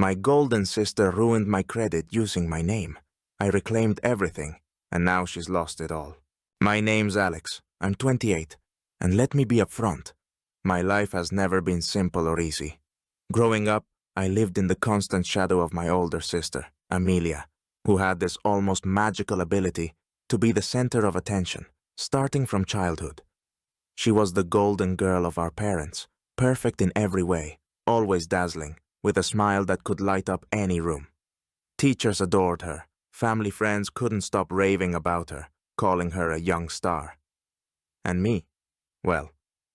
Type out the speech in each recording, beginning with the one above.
My golden sister ruined my credit using my name. I reclaimed everything, and now she's lost it all. My name's Alex. I'm 28, and let me be upfront. My life has never been simple or easy. Growing up, I lived in the constant shadow of my older sister, Amelia, who had this almost magical ability to be the center of attention, starting from childhood. She was the golden girl of our parents, perfect in every way, always dazzling, with a smile that could light up any room. Teachers adored her. Family friends couldn't stop raving about her, calling her a young star. And me? Well,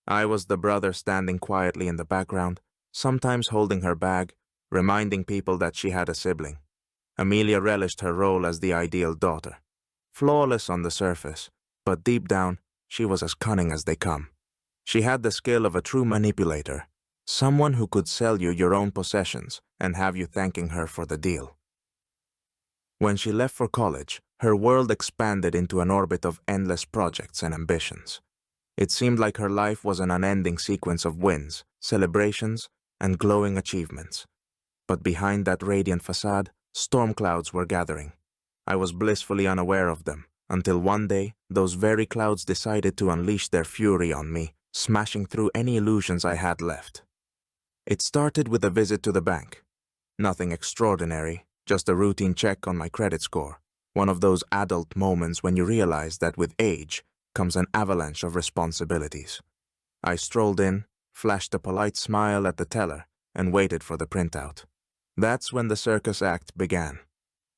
I was the brother standing quietly in the background, sometimes holding her bag, reminding people that she had a sibling. Amelia relished her role as the ideal daughter. Flawless on the surface, but deep down, she was as cunning as they come. She had the skill of a true manipulator, someone who could sell you your own possessions and have you thanking her for the deal. When she left for college, her world expanded into an orbit of endless projects and ambitions. It seemed like her life was an unending sequence of wins, celebrations, and glowing achievements. But behind that radiant facade, storm clouds were gathering. I was blissfully unaware of them, until one day, those very clouds decided to unleash their fury on me, smashing through any illusions I had left. It started with a visit to the bank. Nothing extraordinary, just a routine check on my credit score. One of those adult moments when you realize that with age comes an avalanche of responsibilities. I strolled in, flashed a polite smile at the teller, and waited for the printout. That's when the circus act began.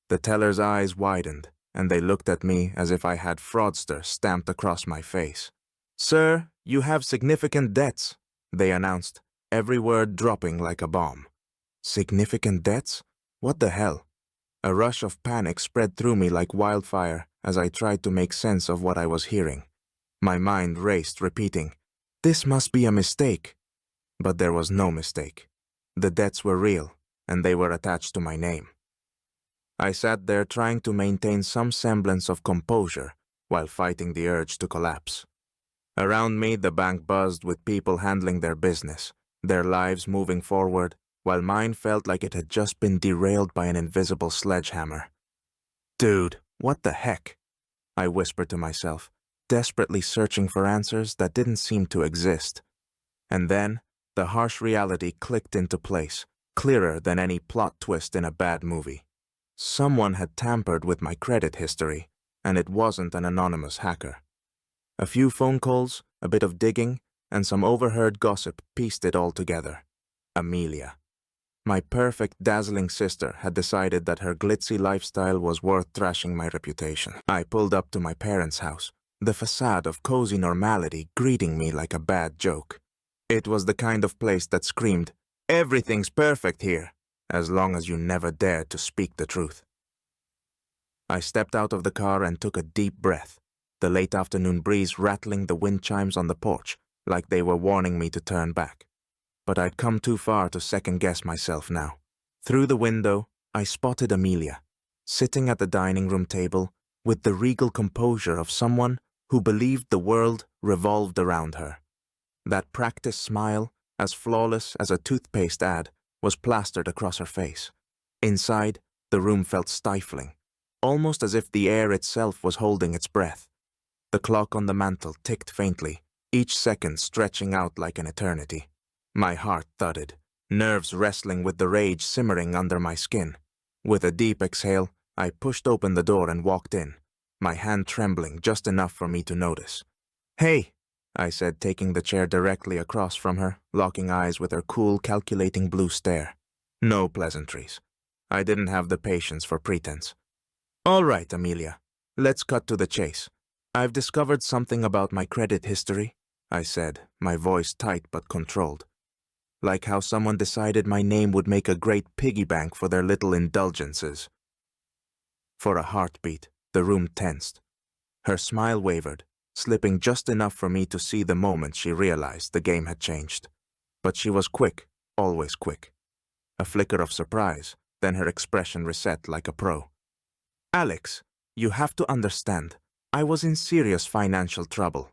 The teller's eyes widened, and they looked at me as if I had fraudster stamped across my face. "Sir, you have significant debts," they announced, every word dropping like a bomb. Significant debts? What the hell? A rush of panic spread through me like wildfire as I tried to make sense of what I was hearing. My mind raced, repeating, "This must be a mistake." But there was no mistake. The debts were real, and they were attached to my name. I sat there trying to maintain some semblance of composure while fighting the urge to collapse. Around me, the bank buzzed with people handling their business, their lives moving forward, while mine felt like it had just been derailed by an invisible sledgehammer. "Dude, what the heck?" I whispered to myself, desperately searching for answers that didn't seem to exist. And then, the harsh reality clicked into place, clearer than any plot twist in a bad movie. Someone had tampered with my credit history, and it wasn't an anonymous hacker. A few phone calls, a bit of digging, and some overheard gossip pieced it all together. Amelia. My perfect, dazzling sister had decided that her glitzy lifestyle was worth trashing my reputation. I pulled up to my parents' house, the facade of cozy normality greeting me like a bad joke. It was the kind of place that screamed, "Everything's perfect here," as long as you never dared to speak the truth. I stepped out of the car and took a deep breath, the late afternoon breeze rattling the wind chimes on the porch like they were warning me to turn back. But I'd come too far to second-guess myself now. Through the window, I spotted Amelia, sitting at the dining room table with the regal composure of someone who believed the world revolved around her. That practiced smile, as flawless as a toothpaste ad, was plastered across her face. Inside, the room felt stifling, almost as if the air itself was holding its breath. The clock on the mantel ticked faintly, each second stretching out like an eternity. My heart thudded, nerves wrestling with the rage simmering under my skin. With a deep exhale, I pushed open the door and walked in, my hand trembling just enough for me to notice. "Hey," I said, taking the chair directly across from her, locking eyes with her cool, calculating blue stare. No pleasantries. I didn't have the patience for pretense. "All right, Amelia, let's cut to the chase. I've discovered something about my credit history," I said, my voice tight but controlled. Like how someone decided my name would make a great piggy bank for their little indulgences. For a heartbeat, the room tensed. Her smile wavered, slipping just enough for me to see the moment she realized the game had changed. But she was quick, always quick. A flicker of surprise, then her expression reset like a pro. "Alex, you have to understand, I was in serious financial trouble,"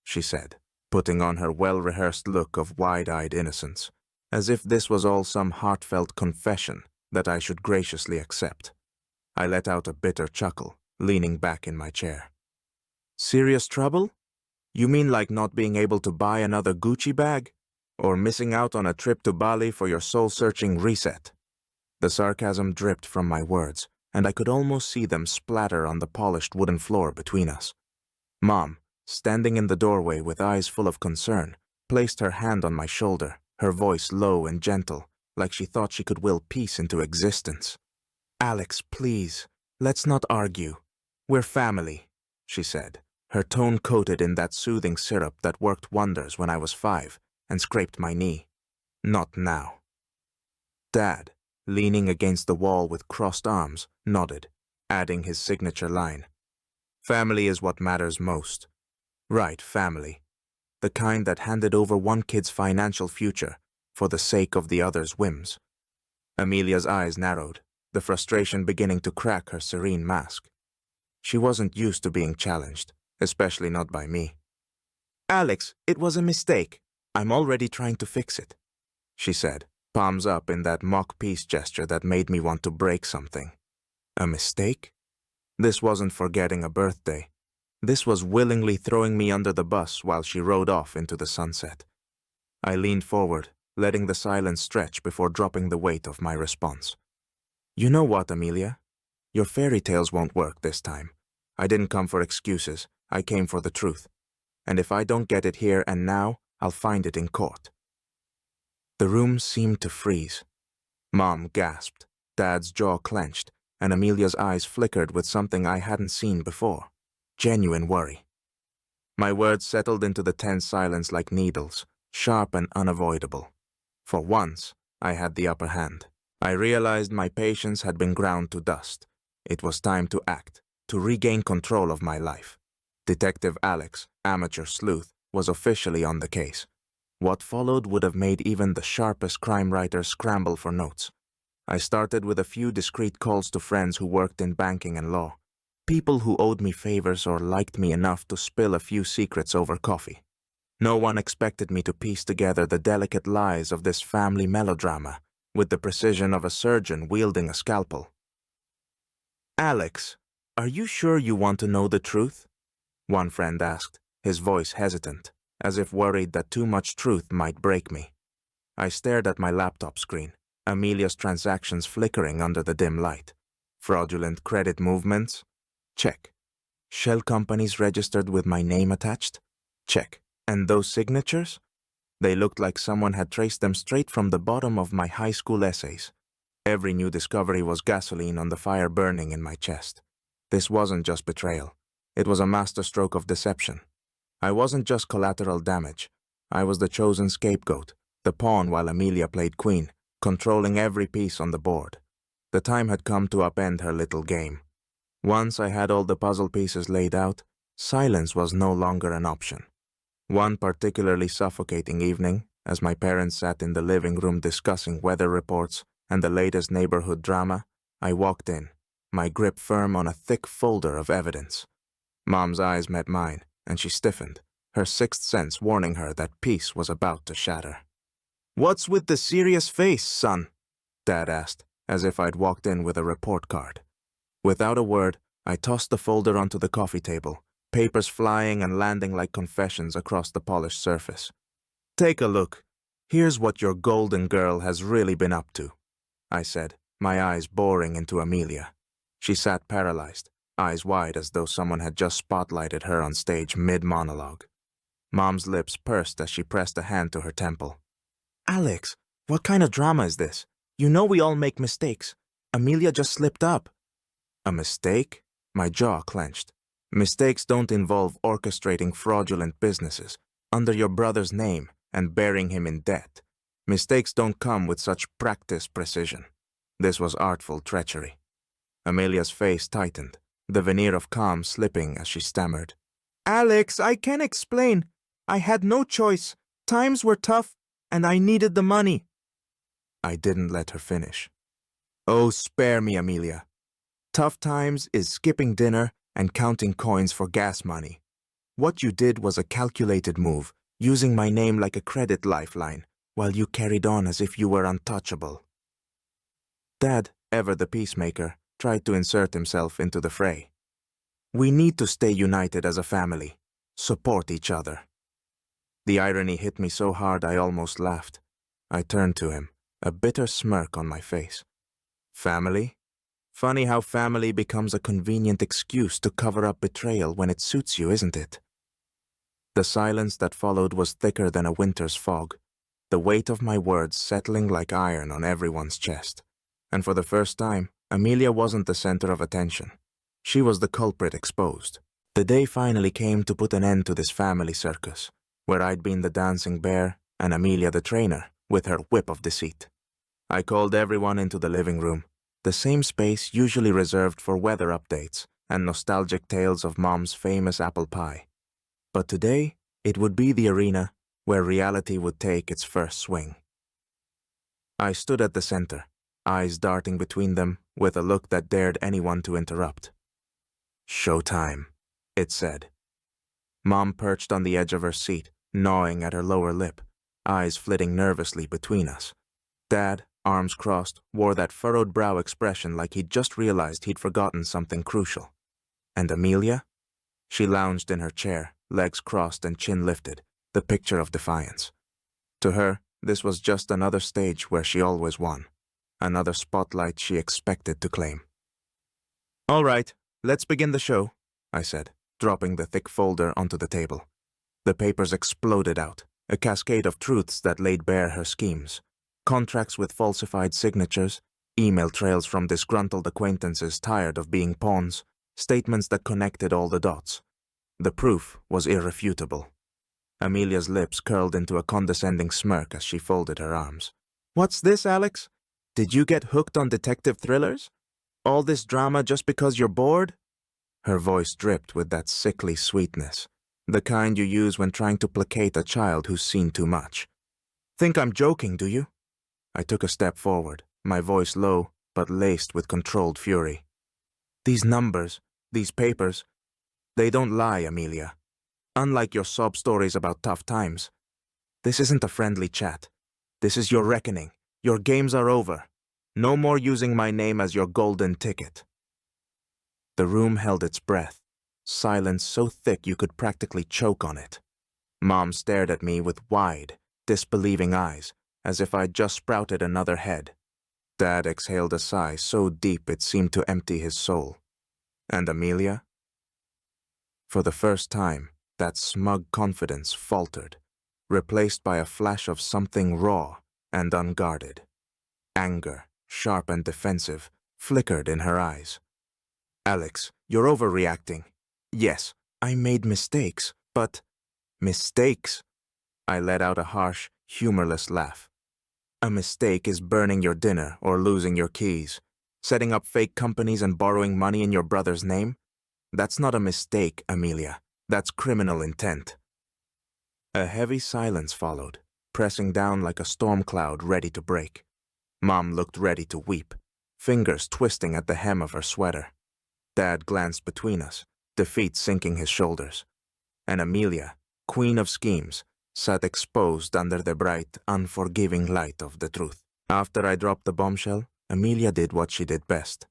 she said, putting on her well-rehearsed look of wide-eyed innocence, as if this was all some heartfelt confession that I should graciously accept. I let out a bitter chuckle, leaning back in my chair. Serious trouble? You mean like not being able to buy another Gucci bag? Or missing out on a trip to Bali for your soul-searching reset? The sarcasm dripped from my words, and I could almost see them splatter on the polished wooden floor between us. Mom, standing in the doorway with eyes full of concern, placed her hand on my shoulder, her voice low and gentle, like she thought she could will peace into existence. "Alex, please, let's not argue. We're family," she said, her tone coated in that soothing syrup that worked wonders when I was 5 and scraped my knee. Not now. Dad, leaning against the wall with crossed arms, nodded, adding his signature line. "Family is what matters most." Right, family. The kind that handed over one kid's financial future for the sake of the other's whims. Amelia's eyes narrowed, the frustration beginning to crack her serene mask. She wasn't used to being challenged, especially not by me. "Alex, it was a mistake. I'm already trying to fix it," she said, palms up in that mock peace gesture that made me want to break something. A mistake? This wasn't forgetting a birthday. This was willingly throwing me under the bus while she rode off into the sunset. I leaned forward, letting the silence stretch before dropping the weight of my response. "You know what, Amelia? Your fairy tales won't work this time. I didn't come for excuses. I came for the truth. And if I don't get it here and now, I'll find it in court." The room seemed to freeze. Mom gasped, Dad's jaw clenched, and Amelia's eyes flickered with something I hadn't seen before. Genuine worry. My words settled into the tense silence like needles, sharp and unavoidable. For once, I had the upper hand. I realized my patience had been ground to dust. It was time to act, to regain control of my life. Detective Alex, amateur sleuth, was officially on the case. What followed would have made even the sharpest crime writer scramble for notes. I started with a few discreet calls to friends who worked in banking and law, people who owed me favors or liked me enough to spill a few secrets over coffee. No one expected me to piece together the delicate lies of this family melodrama with the precision of a surgeon wielding a scalpel. "Alex, are you sure you want to know the truth?" one friend asked, his voice hesitant, as if worried that too much truth might break me. I stared at my laptop screen, Amelia's transactions flickering under the dim light. Fraudulent credit movements? Check. Shell companies registered with my name attached? Check. And those signatures? They looked like someone had traced them straight from the bottom of my high school essays. Every new discovery was gasoline on the fire burning in my chest. This wasn't just betrayal. It was a masterstroke of deception. I wasn't just collateral damage. I was the chosen scapegoat, the pawn while Amelia played queen, controlling every piece on the board. The time had come to upend her little game. Once I had all the puzzle pieces laid out, silence was no longer an option. One particularly suffocating evening, as my parents sat in the living room discussing weather reports and the latest neighborhood drama, I walked in, my grip firm on a thick folder of evidence. Mom's eyes met mine, and she stiffened, her sixth sense warning her that peace was about to shatter. "What's with the serious face, son?" Dad asked, as if I'd walked in with a report card. Without a word, I tossed the folder onto the coffee table, papers flying and landing like confessions across the polished surface. "Take a look. Here's what your golden girl has really been up to," I said, my eyes boring into Amelia. She sat paralyzed, eyes wide as though someone had just spotlighted her on stage mid-monologue. Mom's lips pursed as she pressed a hand to her temple. "Alex, what kind of drama is this? You know we all make mistakes. Amelia just slipped up." "A mistake?" My jaw clenched. "Mistakes don't involve orchestrating fraudulent businesses under your brother's name and burying him in debt. Mistakes don't come with such practiced precision." This was artful treachery. Amelia's face tightened, the veneer of calm slipping as she stammered. "Alex, I can't explain. I had no choice. Times were tough, and I needed the money." I didn't let her finish. "Oh, spare me, Amelia. Tough times is skipping dinner and counting coins for gas money. What you did was a calculated move, using my name like a credit lifeline, while you carried on as if you were untouchable." Dad, ever the peacemaker, tried to insert himself into the fray. We need to stay united as a family. Support each other. The irony hit me so hard I almost laughed. I turned to him, a bitter smirk on my face. Family? Funny how family becomes a convenient excuse to cover up betrayal when it suits you, isn't it? The silence that followed was thicker than a winter's fog, the weight of my words settling like iron on everyone's chest. And for the first time, Amelia wasn't the center of attention. She was the culprit exposed. The day finally came to put an end to this family circus, where I'd been the dancing bear and Amelia the trainer, with her whip of deceit. I called everyone into the living room, the same space usually reserved for weather updates and nostalgic tales of Mom's famous apple pie. But today, it would be the arena where reality would take its first swing. I stood at the center, eyes darting between them with a look that dared anyone to interrupt. "Showtime," it said. Mom perched on the edge of her seat, gnawing at her lower lip, eyes flitting nervously between us. Dad, arms crossed, wore that furrowed brow expression like he'd just realized he'd forgotten something crucial. And Amelia? She lounged in her chair, legs crossed and chin lifted, the picture of defiance. To her, this was just another stage where she always won, another spotlight she expected to claim. "All right, let's begin the show," I said, dropping the thick folder onto the table. The papers exploded out, a cascade of truths that laid bare her schemes. Contracts with falsified signatures, email trails from disgruntled acquaintances tired of being pawns, statements that connected all the dots. The proof was irrefutable. Amelia's lips curled into a condescending smirk as she folded her arms. "What's this, Alex? Did you get hooked on detective thrillers? All this drama just because you're bored?" Her voice dripped with that sickly sweetness, the kind you use when trying to placate a child who's seen too much. "Think I'm joking, do you?" I took a step forward, my voice low, but laced with controlled fury. "These numbers, these papers, they don't lie, Amelia. Unlike your sob stories about tough times. This isn't a friendly chat. This is your reckoning. Your games are over. No more using my name as your golden ticket." The room held its breath, silence so thick you could practically choke on it. Mom stared at me with wide, disbelieving eyes, as if I'd just sprouted another head. Dad exhaled a sigh so deep it seemed to empty his soul. And Amelia? For the first time, that smug confidence faltered, replaced by a flash of something raw and unguarded. Anger, sharp and defensive, flickered in her eyes. "Alex, you're overreacting. Yes, I made mistakes, but..." "Mistakes?" I let out a harsh, humorless laugh. "A mistake is burning your dinner or losing your keys, setting up fake companies and borrowing money in your brother's name. That's not a mistake, Amelia. That's criminal intent." A heavy silence followed, pressing down like a storm cloud ready to break. Mom looked ready to weep, fingers twisting at the hem of her sweater. Dad glanced between us, defeat sinking his shoulders. And Amelia, queen of schemes, sat exposed under the bright, unforgiving light of the truth. After I dropped the bombshell, Amelia did what she did best.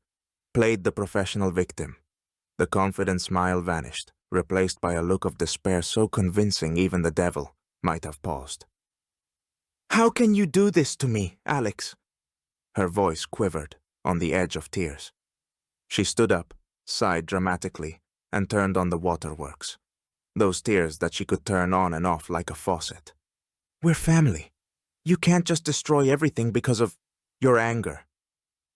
Played the professional victim. The confident smile vanished, replaced by a look of despair so convincing even the devil might have paused. "How can you do this to me, Alex?" Her voice quivered, on the edge of tears. She stood up, sighed dramatically, and turned on the waterworks. Those tears that she could turn on and off like a faucet. "We're family. You can't just destroy everything because of your anger."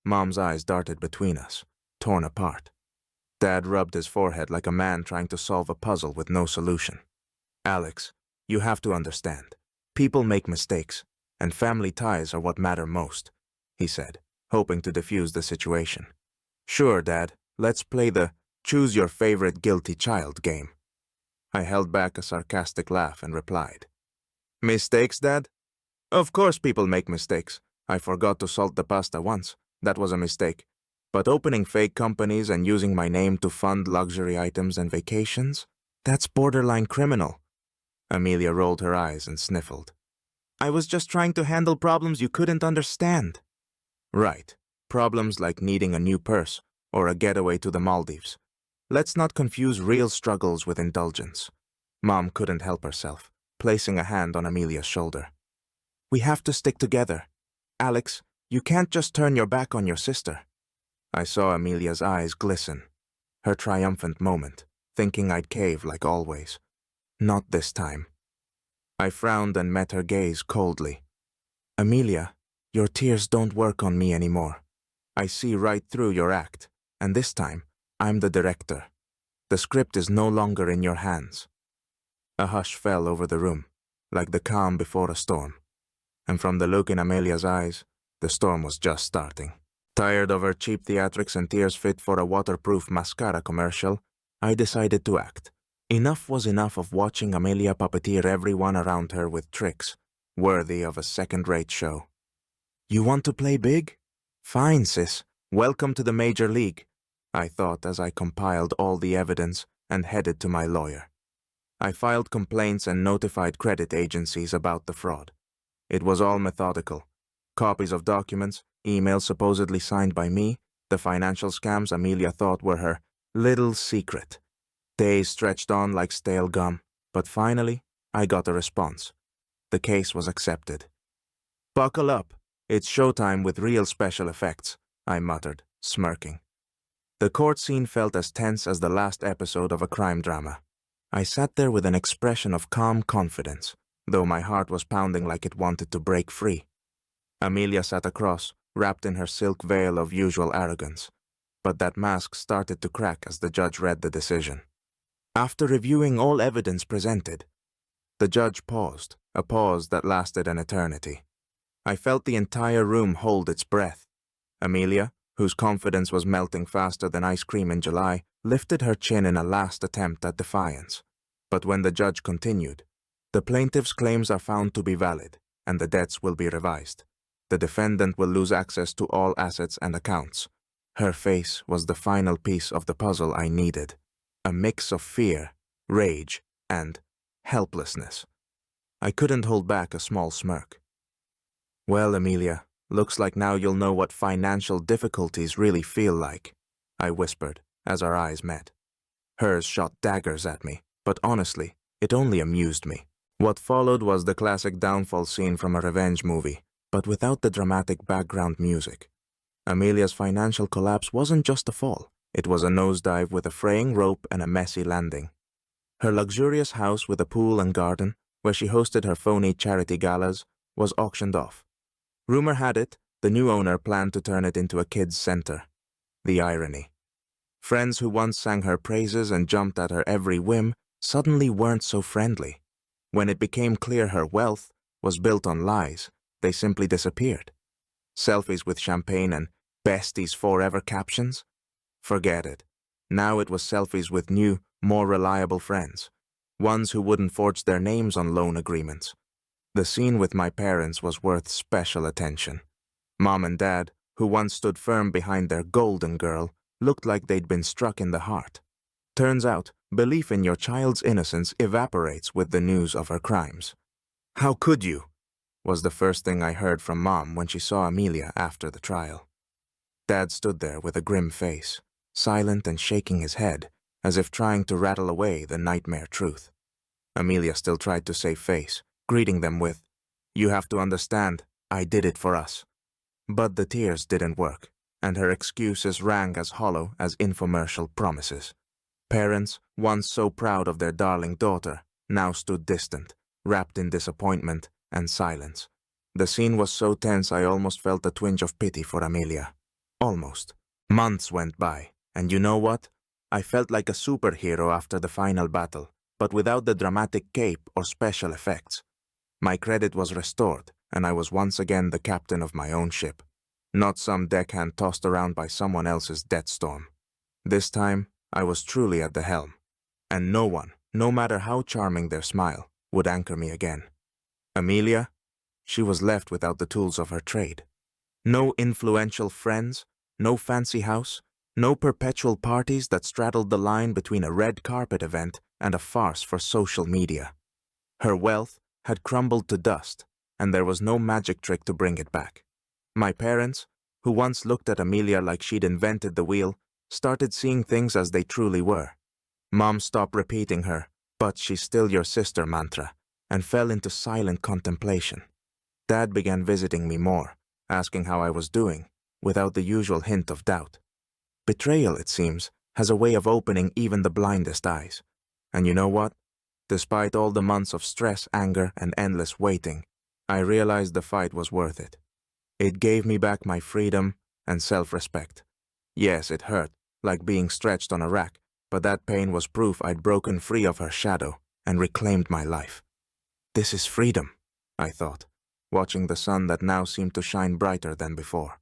Mom's eyes darted between us, torn apart. Dad rubbed his forehead like a man trying to solve a puzzle with no solution. "Alex, you have to understand. People make mistakes, and family ties are what matter most," he said, hoping to defuse the situation. "Sure, Dad, let's play the choose your favorite guilty child game." I held back a sarcastic laugh and replied, "Mistakes, Dad? Of course people make mistakes. I forgot to salt the pasta once. That was a mistake. But opening fake companies and using my name to fund luxury items and vacations? That's borderline criminal." Amelia rolled her eyes and sniffled. "I was just trying to handle problems you couldn't understand." "Right. Problems like needing a new purse or a getaway to the Maldives. Let's not confuse real struggles with indulgence. Mom couldn't help herself, placing a hand on Amelia's shoulder. We have to stick together. Alex, you can't just turn your back on your sister. I saw Amelia's eyes glisten. Her triumphant moment, thinking I'd cave like always. Not this time. I frowned and met her gaze coldly. Amelia, your tears don't work on me anymore. I see right through your act, and this time, I'm the director. The script is no longer in your hands. A hush fell over the room, like the calm before a storm. And from the look in Amelia's eyes, the storm was just starting. Tired of her cheap theatrics and tears fit for a waterproof mascara commercial, I decided to act. Enough was enough of watching Amelia puppeteer everyone around her with tricks, worthy of a second-rate show. You want to play big? Fine, sis. Welcome to the major league, I thought as I compiled all the evidence and headed to my lawyer. I filed complaints and notified credit agencies about the fraud. It was all methodical. Copies of documents, emails supposedly signed by me, the financial scams Amelia thought were her little secret. Days stretched on like stale gum, but finally, I got a response. The case was accepted. Buckle up. It's showtime with real special effects, I muttered, smirking. The court scene felt as tense as the last episode of a crime drama. I sat there with an expression of calm confidence, though my heart was pounding like it wanted to break free. Amelia sat across, wrapped in her silk veil of usual arrogance, but that mask started to crack as the judge read the decision. After reviewing all evidence presented, the judge paused, a pause that lasted an eternity. I felt the entire room hold its breath. Amelia, whose confidence was melting faster than ice cream in July, lifted her chin in a last attempt at defiance. But when the judge continued, the plaintiff's claims are found to be valid, and the debts will be revised. The defendant will lose access to all assets and accounts. Her face was the final piece of the puzzle I needed. A mix of fear, rage, and helplessness. I couldn't hold back a small smirk. Well, Amelia, looks like now you'll know what financial difficulties really feel like, I whispered as our eyes met. Hers shot daggers at me, but honestly, it only amused me. What followed was the classic downfall scene from a revenge movie, but without the dramatic background music. Amelia's financial collapse wasn't just a fall. It was a nosedive with a fraying rope and a messy landing. Her luxurious house with a pool and garden, where she hosted her phony charity galas, was auctioned off. Rumor had it, the new owner planned to turn it into a kids' center. The irony. Friends who once sang her praises and jumped at her every whim suddenly weren't so friendly. When it became clear her wealth was built on lies, they simply disappeared. Selfies with champagne and besties forever captions? Forget it. Now it was selfies with new, more reliable friends, ones who wouldn't forge their names on loan agreements. The scene with my parents was worth special attention. Mom and Dad, who once stood firm behind their golden girl, looked like they'd been struck in the heart. Turns out, belief in your child's innocence evaporates with the news of her crimes. How could you? Was the first thing I heard from Mom when she saw Amelia after the trial. Dad stood there with a grim face, silent and shaking his head, as if trying to rattle away the nightmare truth. Amelia still tried to save face, greeting them with, "You have to understand, I did it for us." But the tears didn't work, and her excuses rang as hollow as infomercial promises. Parents, once so proud of their darling daughter, now stood distant, wrapped in disappointment and silence. The scene was so tense I almost felt a twinge of pity for Amelia. Almost. Months went by, and you know what? I felt like a superhero after the final battle, but without the dramatic cape or special effects. My credit was restored, and I was once again the captain of my own ship, not some deckhand tossed around by someone else's death storm. This time, I was truly at the helm, and no one, no matter how charming their smile, would anchor me again. Amelia, she was left without the tools of her trade. No influential friends, no fancy house, no perpetual parties that straddled the line between a red carpet event and a farce for social media. Her wealth had crumbled to dust, and there was no magic trick to bring it back. My parents, who once looked at Amelia like she'd invented the wheel, started seeing things as they truly were. Mom stopped repeating her, "But she's still your sister" mantra, and fell into silent contemplation. Dad began visiting me more, asking how I was doing, without the usual hint of doubt. Betrayal, it seems, has a way of opening even the blindest eyes. And you know what? Despite all the months of stress, anger, and endless waiting, I realized the fight was worth it. It gave me back my freedom and self-respect. Yes, it hurt, like being stretched on a rack, but that pain was proof I'd broken free of her shadow and reclaimed my life. This is freedom, I thought, watching the sun that now seemed to shine brighter than before.